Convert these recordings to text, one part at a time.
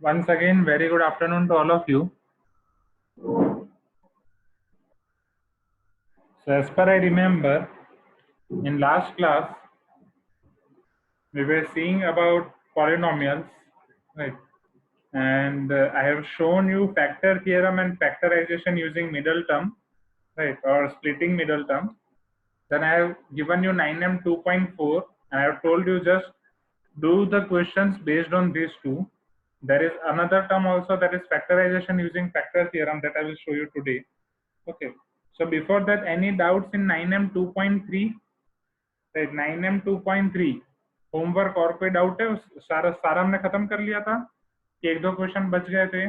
Once again, very good afternoon to all of you. So as per I remember, in last class, we were seeing about polynomials, right? And I have shown you factor theorem and factorization using middle term, right? Or splitting middle term. Then I have given you 9M 2.4 and I have told you just do the questions based on these two. There is another term also, that is factorization using factor theorem, that I will show you today. Okay. So before that, any doubts in 9M 2.3? Right, 9M 2.3 homework और कोई doubt है? सारा सारा हमने खत्म कर लिया था कि एक दो क्वेश्चन बच गए थे?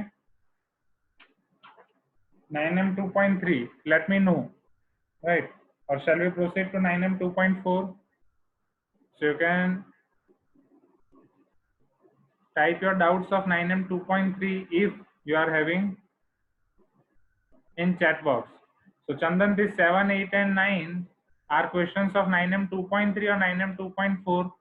9M 2.3, let me know, right? Or shall we proceed to 9M 2.4? So you can type your doubts of 9M 2.3 if you are having in chat box. So Chandan, this 7, 8 and 9 are questions of 9M 2.3 or 9M 2.4?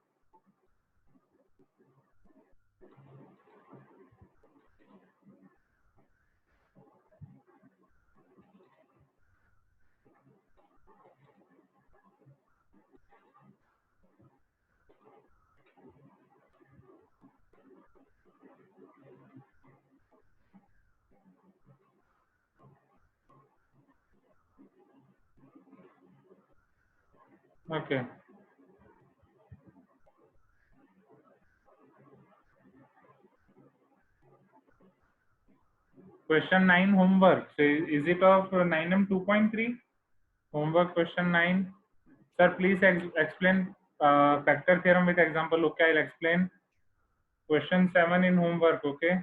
Okay. Question 9 homework. So is it of 9M 2.3? Homework question 9. Sir, please explain factor theorem with example. Okay, I'll explain question 7 in homework. Okay.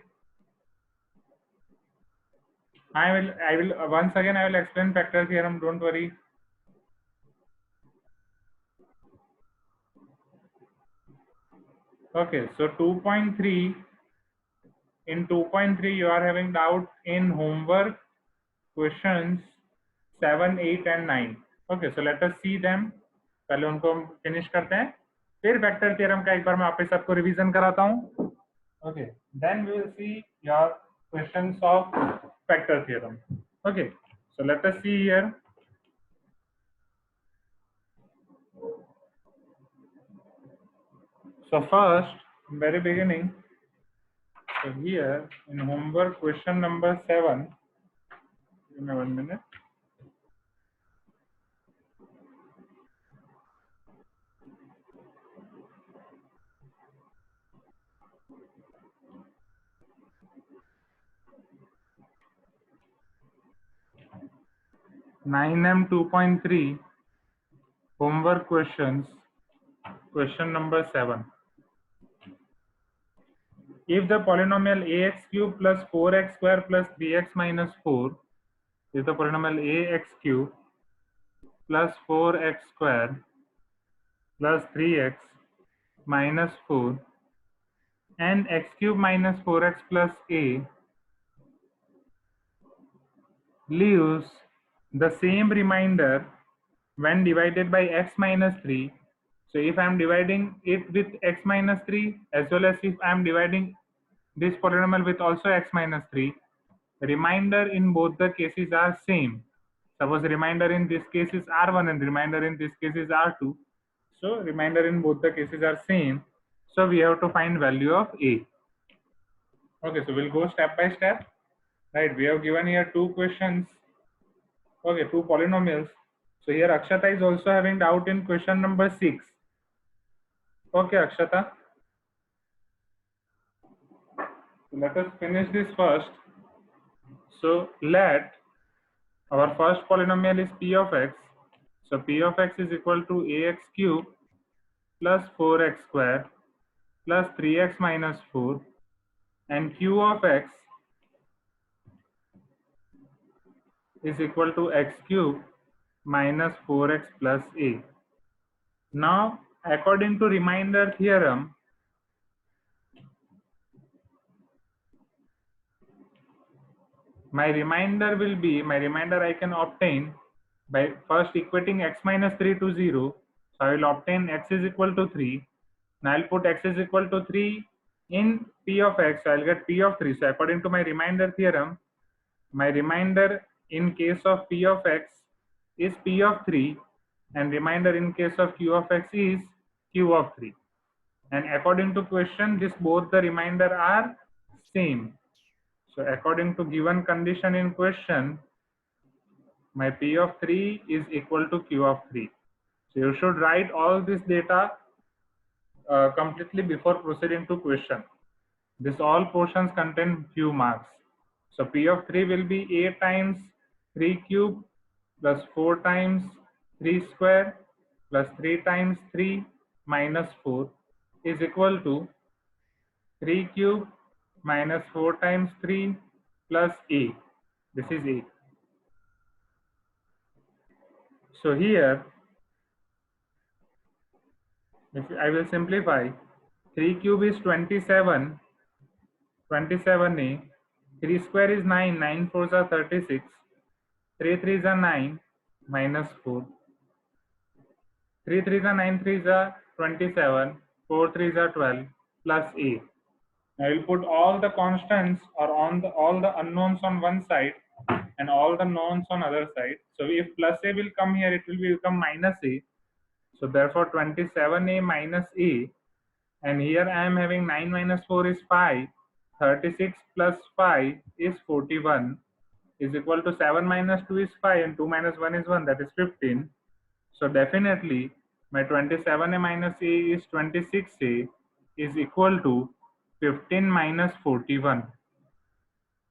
I will once again I will explain factor theorem. Don't worry. Okay. So 2.3, in 2.3 you are having doubt in homework questions 7, 8 and 9. Okay. So let us see them. पहले उनको हम finish करते हैं, फिर vector theorem का एक बार मैं आप सबको रिवीजन कराता हूँ. Okay, then we will see your questions of factor theorem. Okay, so let us see here. So first, very beginning, so here in homework question number 7, give me 1 minute. Nine M 2.3 homework questions, question number 7. If the polynomial ax cube plus 4x square plus 3x minus 4 is the polynomial ax cube plus 4x square plus 3x minus 4 and x cube minus 4x plus a leaves the same remainder when divided by x minus 3. So if I am dividing it with x minus 3 as well as if I am dividing this polynomial with also x minus 3, remainder in both the cases are same. Suppose remainder in this case is r1 and remainder in this case is r2. So remainder in both the cases are same. So we have to find value of a. Okay, so we'll go step by step. Right, we have given here two questions. Okay, two polynomials. So here Akshata is also having doubt in question number 6. Okay, Akshata. So let us finish this first. So let our first polynomial is p of x. So p of x is equal to ax cube plus 4x square plus 3x minus 4 and q of x is equal to x cube minus 4x plus a. Now, according to remainder theorem, my remainder I can obtain by first equating x minus 3 to 0. So I will obtain x is equal to 3. Now I'll put x is equal to 3 in P of x, so I'll get P of 3. So according to my remainder theorem, my remainder in case of P of x is P of 3, and remainder in case of Q of x is Q of 3. And according to question, this both the remainder are same. So according to given condition in question, my P of 3 is equal to Q of 3. So you should write all this data completely before proceeding to question. This all portions contain few marks. So P of 3 will be a times 3 cube plus 4 times 3 square plus 3 times 3 minus 4 is equal to 3 cube minus 4 times 3 plus a. This is a. So here, if I will simplify, 3 cube is 27, 27a, 3 square is 9, 9 fours are 36, 3 threes are 9 minus 4, 3 threes are 9 threes are 27, 4 threes are 12 plus a. I will put all the constants or all the unknowns on one side and all the knowns on other side. So if plus a will come here, it will become minus a. So therefore 27a minus a, and here I am having 9 minus 4 is 5, 36 plus 5 is 41 is equal to 7 minus 2 is 5 and 2 minus 1 is 1, that is 15. So definitely my 27a minus a is 26a is equal to 15 minus 41.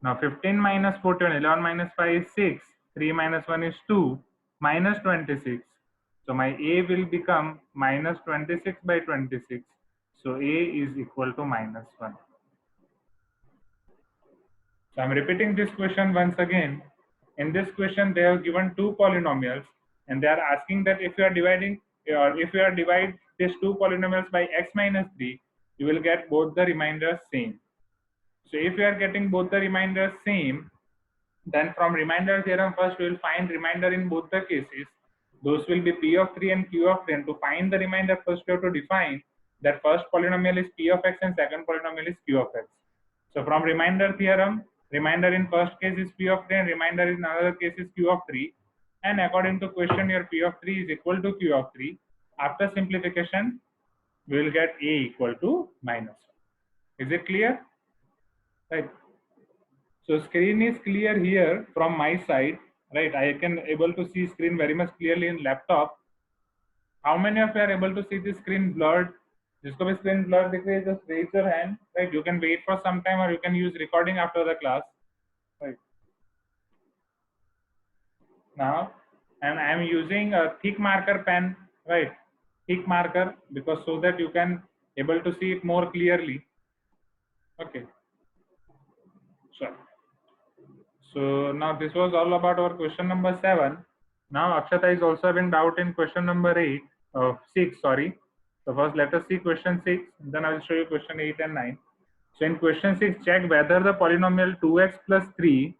Now 15 minus 41, 11 minus 5 is 6, 3 minus 1 is 2, minus 26. So my a will become minus 26 by 26. So a is equal to minus 1. So I'm repeating this question once again. In this question, they have given two polynomials, and they are asking that if you are dividing, or if you are divide these two polynomials by x minus 3, you will get both the remainders same. So if you are getting both the remainders same, then from remainder theorem, first we will find remainder in both the cases. Those will be P of 3 and Q of 3. And to find the remainder, first we have to define that first polynomial is P of x and second polynomial is Q of x. So from remainder theorem, remainder in first case is P of 3 and remainder in another case is Q of 3. And according to question, your P of 3 is equal to Q of 3. After simplification, we will get A equal to minus 1. Is it clear? Right. So screen is clear here from my side, right? I can able to see screen very much clearly in laptop. How many of you are able to see the screen blurred? जिसको भी screen blurred दिख रही है, just raise your hand, right? You can wait for some time or you can use recording after the class, right? Now, and I am using a thick marker pen, right? Thick marker, because so that you can able to see it more clearly. Okay, sure. So now this was all about our question number 7. Now Akshata is also having doubt in question number 6, sorry. So first let us see question 6, then I will show you question 8 and 9. So in question 6, check whether the polynomial 2x plus 3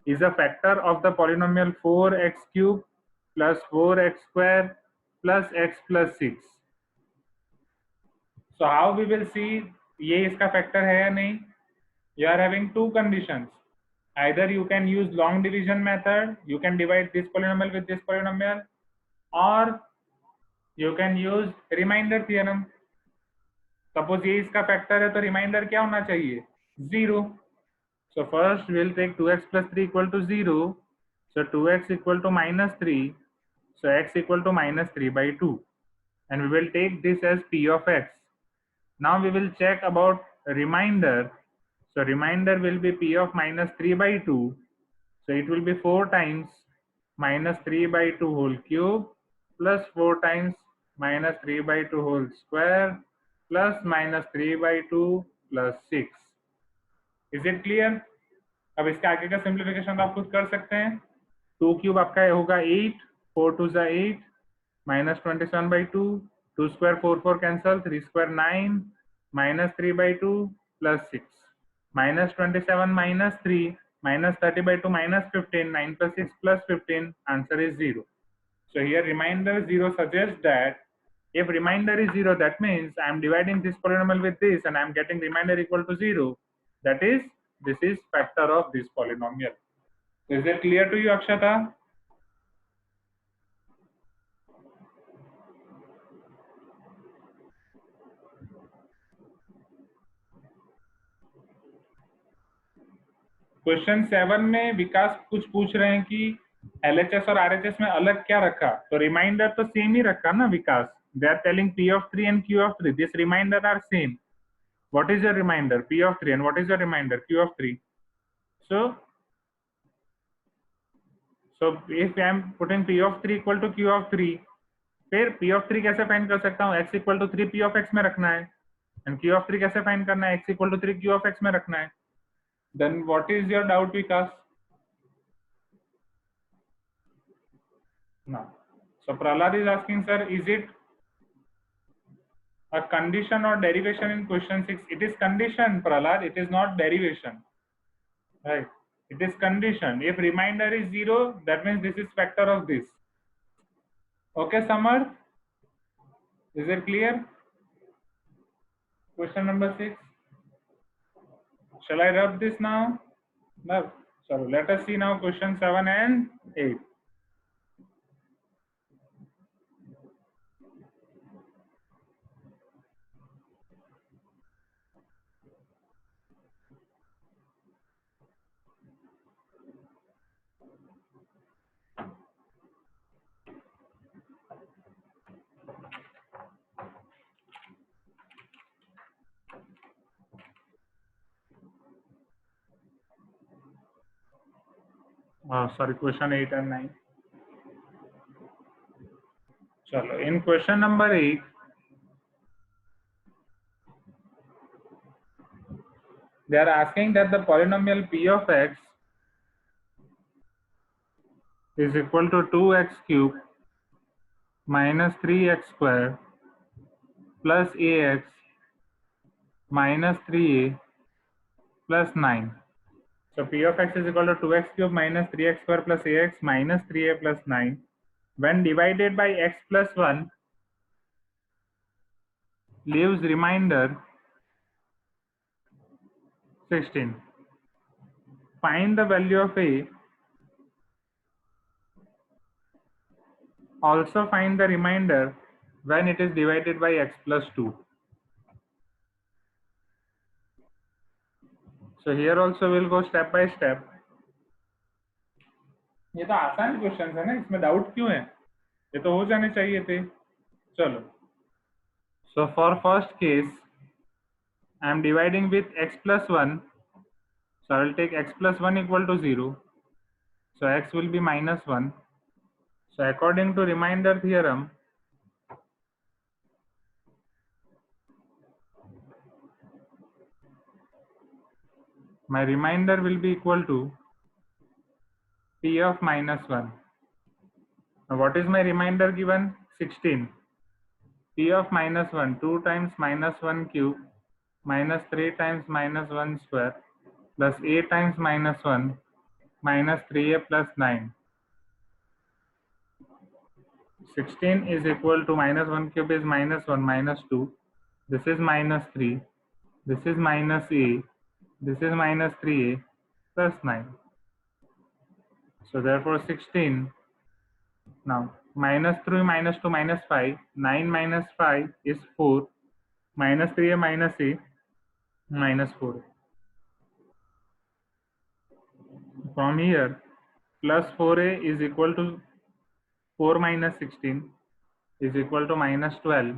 is a factor of the polynomial 4x cube plus 4x square plus x plus 6. So how we will see ये इसका factor है या नहीं? You are having two conditions. Either you can use long division method, you can divide this polynomial with this polynomial, or you can use remainder theorem. Suppose ये इसका factor है तो remainder क्या होना चाहिए? 0. So first we will take 2x plus 3 equal to 0. So 2x equal to minus 3. So x equal to minus 3 by 2. And we will take this as p of x. Now we will check about remainder. So remainder will be p of minus 3 by 2. So it will be 4 times minus 3 by 2 whole cube plus 4 times minus 3 by 2 whole square plus minus 3 by 2 plus 6. Is it clear? अब इसके आगे का simplification आप खुद कर सकते हैं. 2 cube आपका होगा 8, 4 2 जा 8, minus 27 by 2, 2 square 4 4 cancel, 3 square 9, minus 3 by 2 plus 6, minus 27 minus 3, minus 30 by 2 minus 15, 9 plus 6 plus 15, answer is 0. So here remainder 0 suggests that If remainder is 0, that means I am dividing this polynomial with this and I am getting remainder equal to 0. That is, this is factor of this polynomial. Is it clear to you, Akshata? Question 7 में विकास कुछ पूछ रहे हैं कि LHS और RHS में अलग क्या रखा, तो रिमाइंडर तो सेम ही रखा ना Vikas. They are telling P of 3 and Q of 3. This reminder are same. What is your remainder? P of 3. And what is your remainder? Q of 3. So if I am putting P of 3 equal to Q of 3, फिर P of 3 कैसे find कर सकता हूँ? X equal to 3 P of X में रखना है. And Q of 3 कैसे find करना है? X equal to 3 Q of X में रखना है. Then what is your doubt, Vikas? No. So Prahlad is asking, sir, is it a condition or derivation in question 6? It is condition, Prahlad. It is not derivation. Right. It is condition. If remainder is 0, that means this is factor of this. Okay, Samar? Is it clear? Question number 6. Shall I rub this now? No. So let us see now question 7 and 8. Sorry, question 8 and 9. Chalo, in question number 8, they are asking that the polynomial P of X is equal to 2x cubed minus 3x squared plus ax minus 3a plus 9. So P of X is equal to 2x cubed minus 3x squared plus ax minus 3a plus 9. When divided by x plus 1, leaves remainder 16. Find the value of a. Also find the remainder when it is divided by x plus 2. So here also we'll go step by step. ये तो आसान question है ना, इसमें doubt क्यों है? ये तो हो जाने चाहिए थे. चलो. So for first case, I am dividing with x plus 1. So I will take x plus 1 equal to 0. So x will be minus 1. So according to remainder theorem, my remainder will be equal to P of minus 1. Now what is my remainder given? 16. P of minus 1, 2 times minus 1 cube minus 3 times minus 1 square plus a times minus 1 minus 3a plus 9. 16 is equal to minus 1 cube is minus 1 minus 2. This is minus 3. This is minus a. This is minus 3a plus 9. So therefore 16. Now minus 3 minus 2 minus 5. 9 minus 5 is 4. Minus 3a minus a minus 4. From here, plus 4a is equal to 4 minus 16 is equal to minus 12.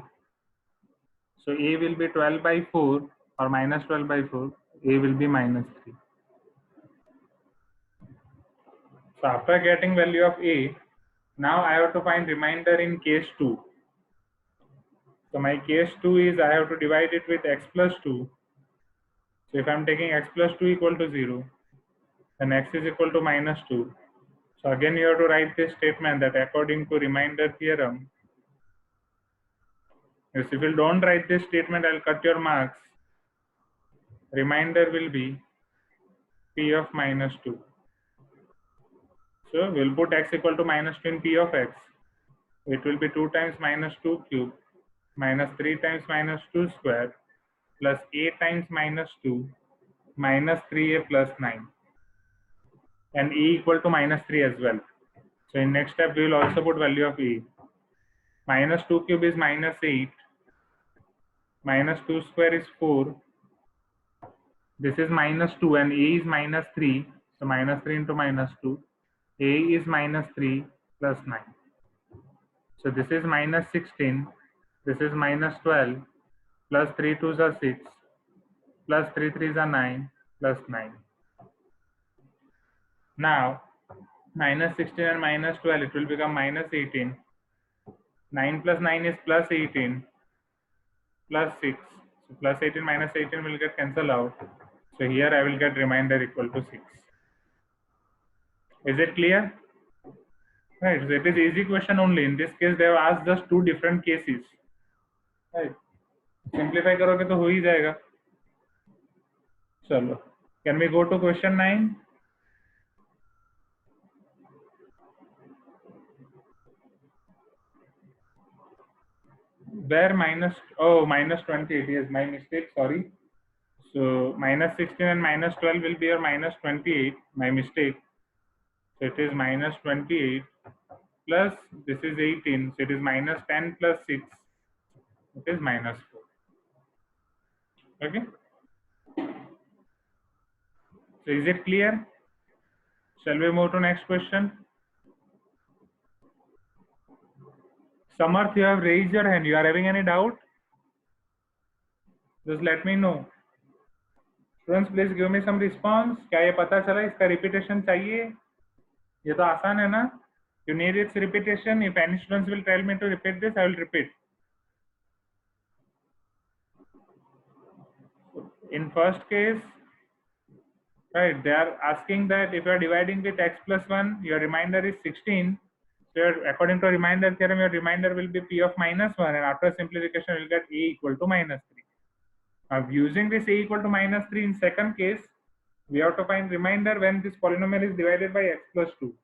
So a will be 12 by 4 or minus 12 by 4. A will be minus 3. So after getting value of a, now I have to find remainder in case 2. So my case 2 is I have to divide it with x plus 2. So if I am taking x plus 2 equal to 0, then x is equal to minus 2. So again you have to write this statement that according to remainder theorem, if you don't write this statement, I'll cut your marks. Remainder will be P of minus 2. So we'll put x equal to minus 2 in P of x. It will be 2 times minus 2 cube minus 3 times minus 2 square plus a times minus 2 minus 3a plus 9, and e equal to minus 3 as well. So in next step we will also put value of e. Minus 2 cube is minus 8, minus 2 square is 4, this is minus 2 and a is minus 3, so minus 3 into minus 2, a is minus 3 plus 9. So this is minus 16, this is minus 12, plus 3 2s are 6, plus 3 3s are 9, plus 9. Now minus 16 and minus 12, it will become minus 18. 9 plus 9 is plus 18, plus 6. So plus 18 minus 18 will get cancelled out. So here I will get remainder equal to 6. Is it clear? Right, so it is easy question only. In this case they have asked just two different cases. Right. Simplify करोगे तो हो ही जाएगा. चलो. Can we go to question 9? Where minus 28, yes, my mistake, sorry. So minus 16 and minus 12 will be your minus 28, my mistake. So it is minus 28 plus this is 18, so it is minus 10 plus 6, it is minus 4. Okay. So is it clear? Shall we move to next question? Samarth, you have raised your hand. You are having any doubt? Just let me know. Students, please give me some response. क्या ये पता चला? इसका repetition चाहिए? ये तो आसान है ना? You need its repetition. If any students will tell me to repeat this, I will repeat. In first case, right, they are asking that if you are dividing with x plus 1, your remainder is 16. So according to remainder theorem, your remainder will be p of minus 1, and after simplification, you will get a equal to minus 3. Now, using this a equal to minus 3 in second case, we have to find remainder when this polynomial is divided by x plus 2.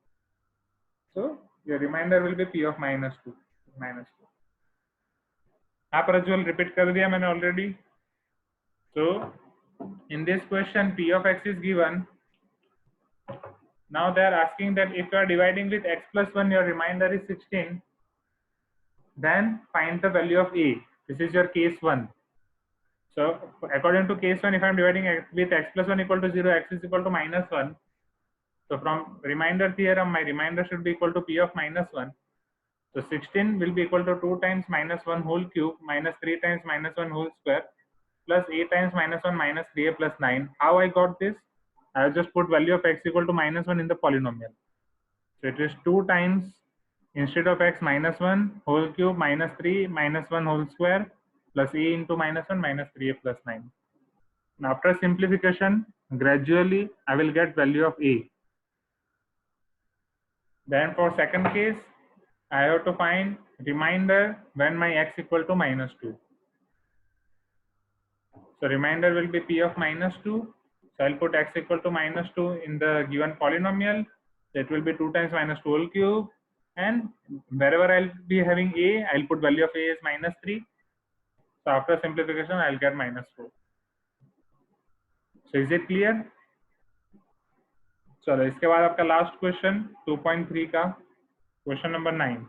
So your remainder will be p of minus 2. यहाँ पर जो repeat कर दिया मैंने already. So in this question, p of x is given. Now they are asking that if you are dividing with x plus 1, your remainder is 16. Then find the value of a. This is your case 1. So according to case 1, if I am dividing with x plus 1 equal to 0, x is equal to minus 1. So from remainder theorem, my remainder should be equal to p of minus 1. So 16 will be equal to 2 times minus 1 whole cube minus 3 times minus 1 whole square plus a times minus 1 minus 3a plus 9. How I got this? I have just put value of x equal to minus 1 in the polynomial. So it is 2 times, instead of x, minus 1 whole cube minus 3 minus 1 whole square plus a into minus 1 minus 3a plus 9. Now after simplification, gradually I will get value of a. Then for second case, I have to find remainder when my x equal to minus 2. So remainder will be p of minus 2. So I'll put x equal to minus 2 in the given polynomial. That will be 2 times minus 2 whole cube. And wherever I'll be having a, I'll put value of a as minus 3. So after simplification, I'll get minus 4. So is it clear? चलो इसके बाद आपका last question 2.3 का question number 9.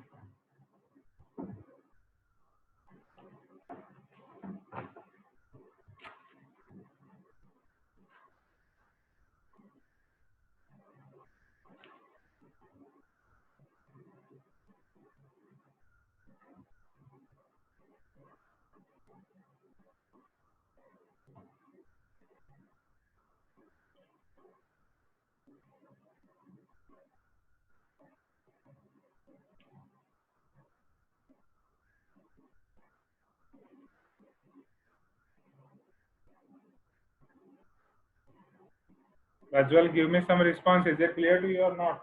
Rajwal, give me some response. Is it clear to you or not?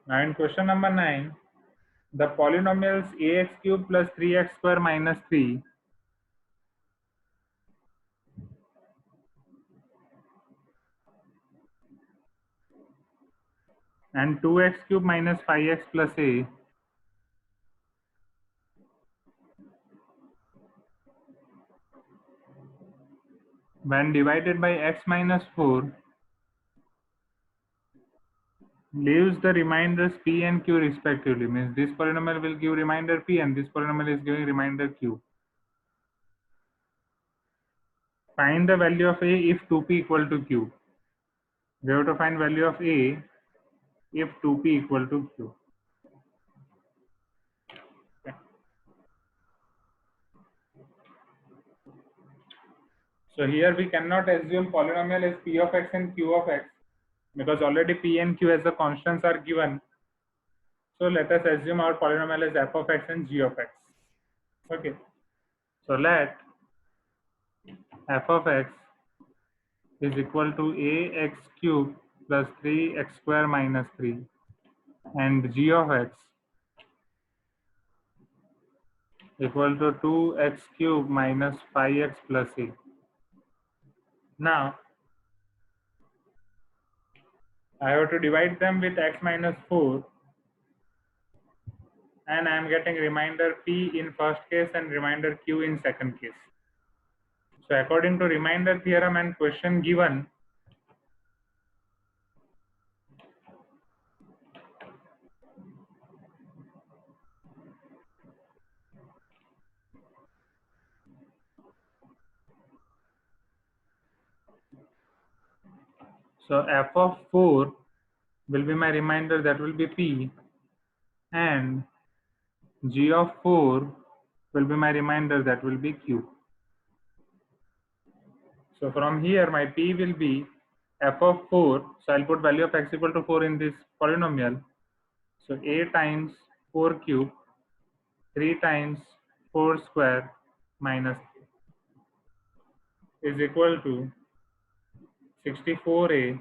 Now in question number 9, the polynomials ax cube plus 3x square minus 3 . and 2x cube minus 5x plus a when divided by x minus 4 leaves the remainders p and q respectively. Means this polynomial will give remainder p and this polynomial is giving remainder q. Find the value of a if 2p equal to q. We have to find value of a if 2p equal to q. Okay. So here we cannot assume polynomial is p of x and q of x because already p and q as the constants are given. So let us assume our polynomial is f of x and g of x. Okay. So let f of x is equal to ax cube plus 3x square minus 3 and g of x equal to 2x cube minus 5x plus a. Now I have to divide them with x minus 4 and I am getting remainder p in first case and remainder q in second case. So according to remainder theorem and question given, so f of 4 will be my remainder, that will be p, and g of 4 will be my remainder, that will be q. So from here my p will be f of 4. So I'll put value of x equal to 4 in this polynomial. So a times 4 cube 3 times 4 square minus is equal to 64a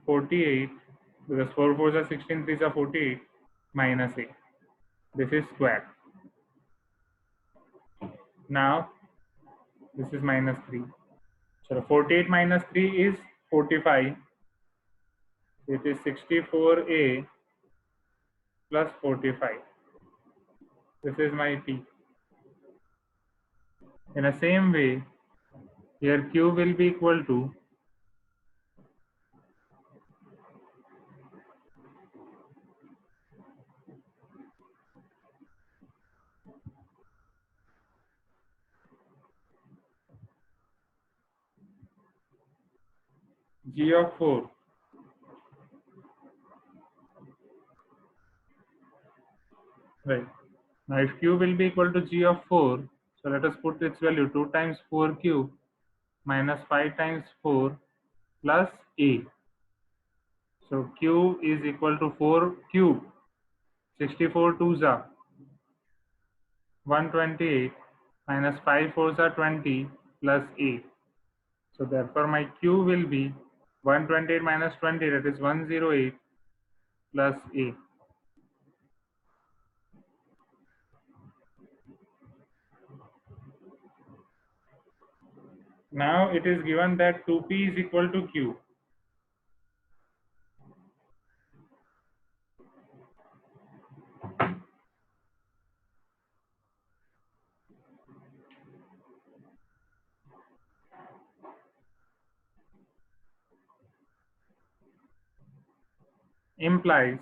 48, because 4 4s are 16, 3s are 48 minus a. This is square. Now this is minus 3. So 48 minus 3 is 45. It is 64a plus 45. This is my p. In the same way, here q will be equal to g of 4. Right. Now if q will be equal to g of 4, so let us put its value 2 times 4 cube minus 5 times 4 plus a. So q is equal to 4 cube, 64 2s are 128 minus 5 4s are 20 plus a. So therefore my q will be 128 minus 20, that is 108 plus a. Now it is given that 2p is equal to q. Implies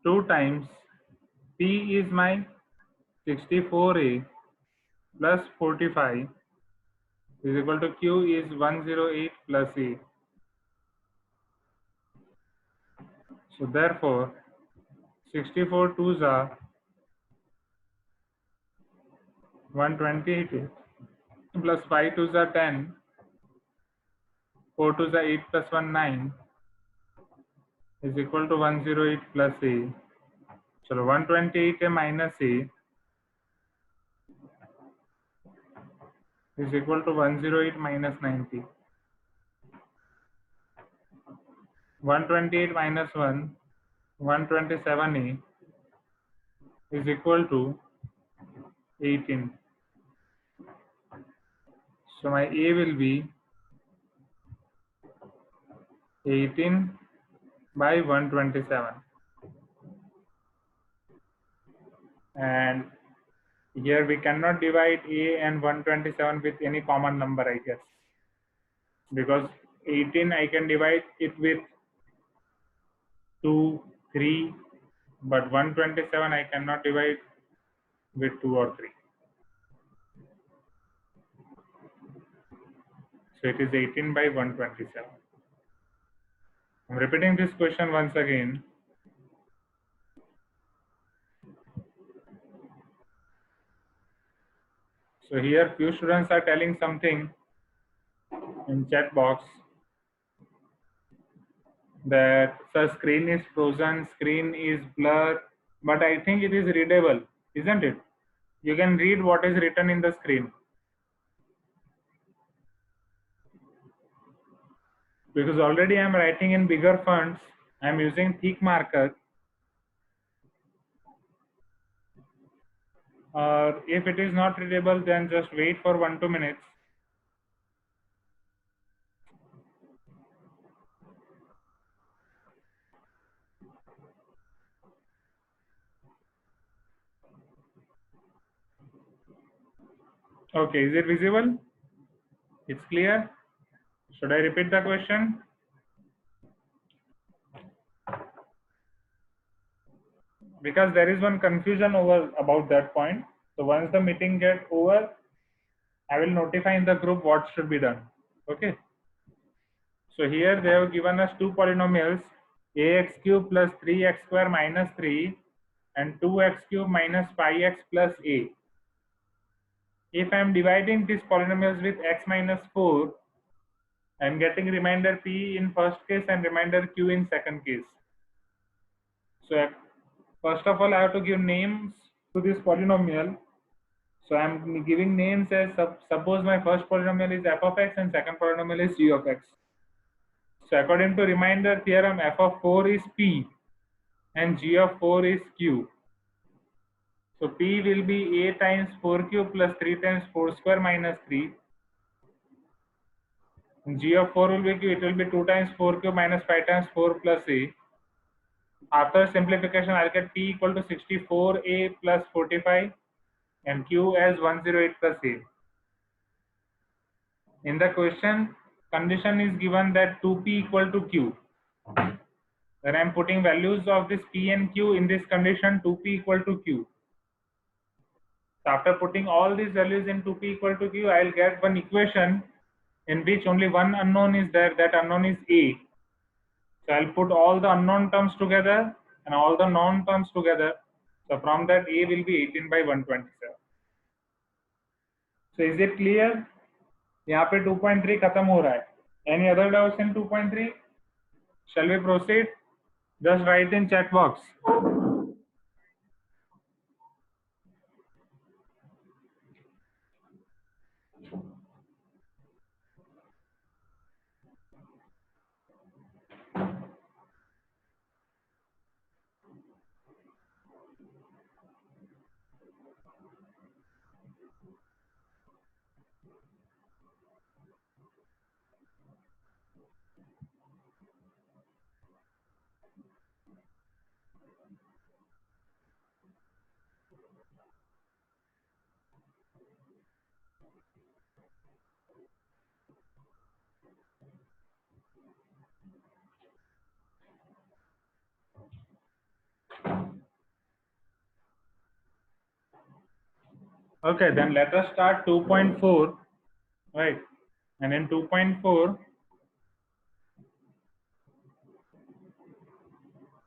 2 times p is my 64a plus 45 is equal to q is 108 plus a. So therefore 64 2s are 128 plus 5 2s are 10, 4 2s are 8 plus 1 9 is equal to 108 plus a. So 128 a minus a is equal to 108 minus 90. 128 minus 1, 127a is equal to 18. So my a will be 18 by 127. And here we cannot divide a and 127 with any common number, I guess, because 18 I can divide it with 2, 3, but 127 I cannot divide with 2 or 3. So it is 18 by 127. I'm repeating this question once again. So here few students are telling something in chat box that the screen is frozen, screen is blurred, but I think it is readable, isn't it? You can read what is written in the screen. Because already I am writing in bigger fonts, I am using thick marker. If it is not readable, then just wait for 1-2 minutes. Okay, is it visible? It's clear? Should I repeat the question? Because there is one confusion over about that point. So once the meeting gets over, I will notify in the group what should be done. Okay. So here they have given us two polynomials, ax cube plus 3x square minus 3 and 2x cube minus 5x plus a. If I am dividing these polynomials with x minus 4, I am getting remainder p in first case and remainder q in second case. So first of all, I have to give names to this polynomial. So I am giving names as suppose my first polynomial is f of x and second polynomial is g of x. So according to remainder theorem, f of 4 is p and g of 4 is q. So p will be a times 4q plus 3 times 4 square minus 3. And g of 4 will be q, it will be 2 times 4q minus 5 times 4 plus a. After simplification, I'll get p equal to 64a plus 45 and q as 108 plus a. In the question, condition is given that 2p equal to q. When I am putting values of this p and q in this condition, 2p equal to q. So after putting all these values in 2p equal to q, I will get one equation in which only one unknown is there, that unknown is a. So I'll put all the unknown terms together and all the known terms together. So from that a will be 18 by 127. So is it clear? यहाँ पे 2.3 खत्म हो रहा है. Any other doubts in 2.3? Shall we proceed? Just write in chat box. Okay, then let us start 2.4, right? And in 2.4,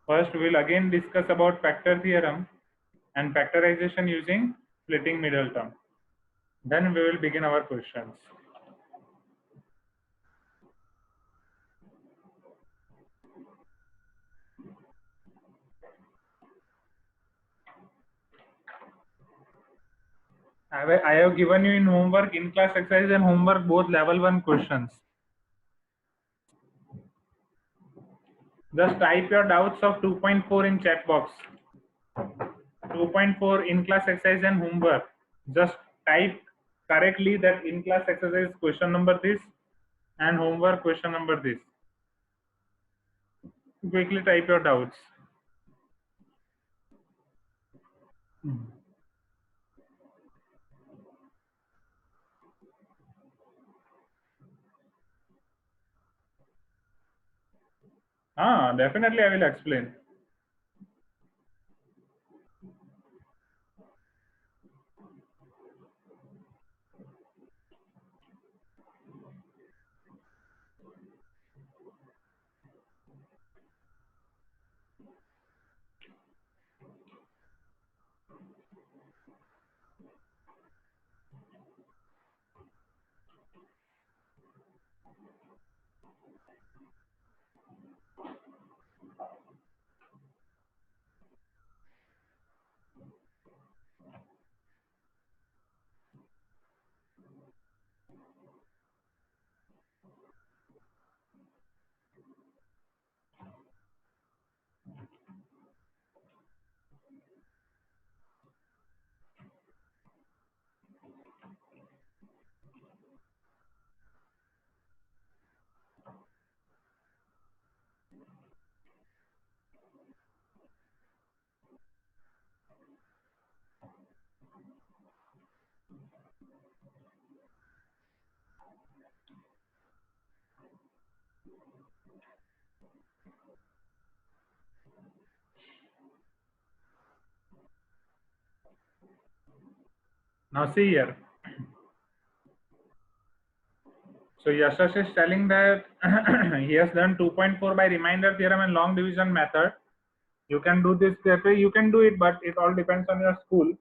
first we will again discuss about factor theorem and factorization using splitting middle term. Then we will begin our questions. I have given you in homework, in class exercise and homework both level 1 questions. Just type your doubts of 2.4 in chat box. 2.4 in class exercise and homework. Just type correctly that in class exercise question number this and homework question number this. quickly type your doubts. Definitely I will explain. Now see here. So Yashash is telling that he has done 2.4 by remainder theorem and long division method. You can do this paper, you can do it, but it all depends on your school.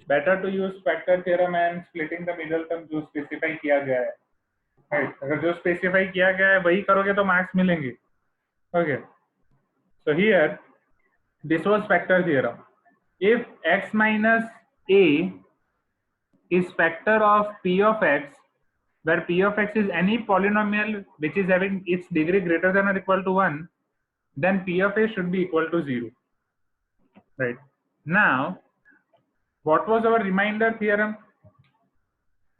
Better to use factor theorem and splitting the middle term जो specify किया गया है. Right. अगर जो specify किया गया है वही करोगे तो marks मिलेंगे. Okay. So here, this was factor theorem. If x minus a is factor of p of x, where p of x is any polynomial which is having its degree greater than or equal to 1, then p of a should be equal to 0. Right. Now, what was our remainder theorem?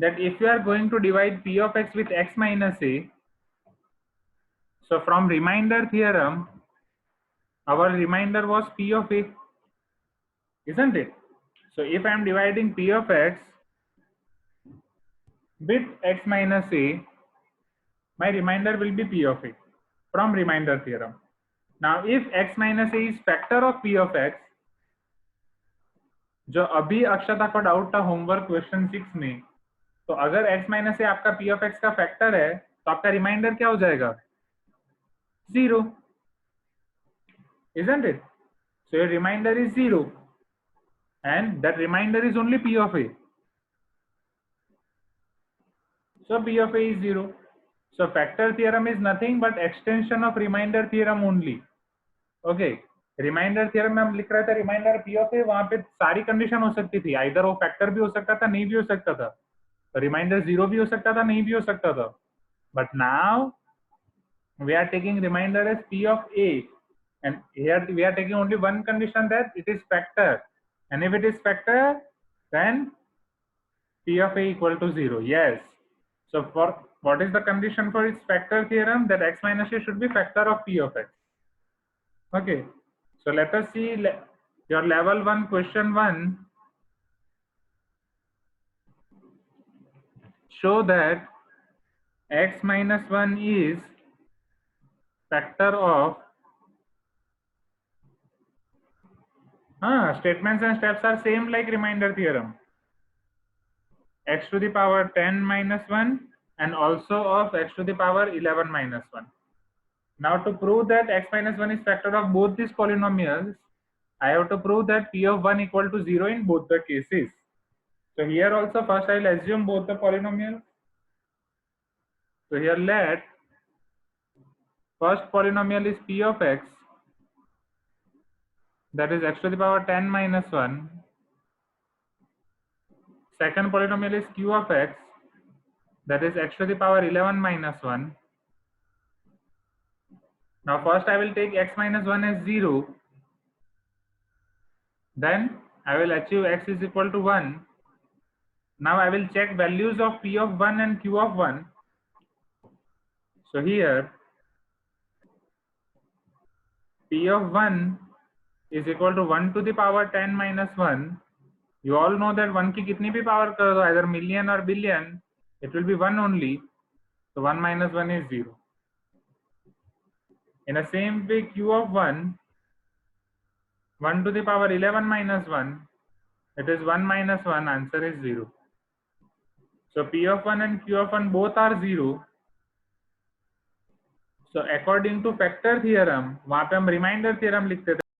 That if you are going to divide p of x with x minus a, so from remainder theorem, our remainder was p of a, isn't it? So if I am dividing p of x with x minus a, my remainder will be p of a from remainder theorem. Now if x minus a is factor of p of x, जो अभी अक्षता को doubt था homework question 6 में, तो अगर x minus ए आपका p of x का factor है तो आपका रिमाइंडर क्या हो जाएगा? 0, isn't it? So your remainder is 0 and that remainder is only p of a. So p of a is 0. So factor theorem is nothing but extension of remainder theorem only. Okay. Remainder theorem में हम लिख रहे थे reminder P of ए, वहां पे सारी condition हो सकती थी, आइदर वो फैक्टर भी हो सकता था, नहीं भी हो सकता था, रिमाइंडर 0 भी हो सकता था, नहीं भी हो सकता था. But now we are taking remainder as p of a, and here we are taking only one condition, that it is factor, and if it is factor then p of a equal to 0. Yes. So for what is the condition for its factor theorem? That x minus a should be factor of p of x. Okay. So let us see your level 1 question 1. Show that x minus 1 is factor of statements and steps are same like remainder theorem. X to the power 10 minus 1 and also of x to the power 11 minus 1. Now to prove that x minus 1 is factor of both these polynomials, I have to prove that p of 1 equal to 0 in both the cases. So here also first I will assume both the polynomials. So here let first polynomial is p of x, that is x to the power 10 minus 1. Second polynomial is q of x, that is x to the power 11 minus 1. Now first I will take x minus 1 as 0. Then I will achieve x is equal to 1. Now I will check values of p of 1 and q of 1. So here P of 1 is equal to 1 to the power 10 minus 1. You all know that 1 की कितनी भी power कर दो, either million or billion, it will be 1 only. So 1 minus 1 is 0. In the same way, Q of 1 to the power 11 minus 1, it is 1 minus 1, answer is 0. So P of 1 and Q of 1 both are 0. So according to factor theorem, वहां पे हम remainder theorem लिखते थे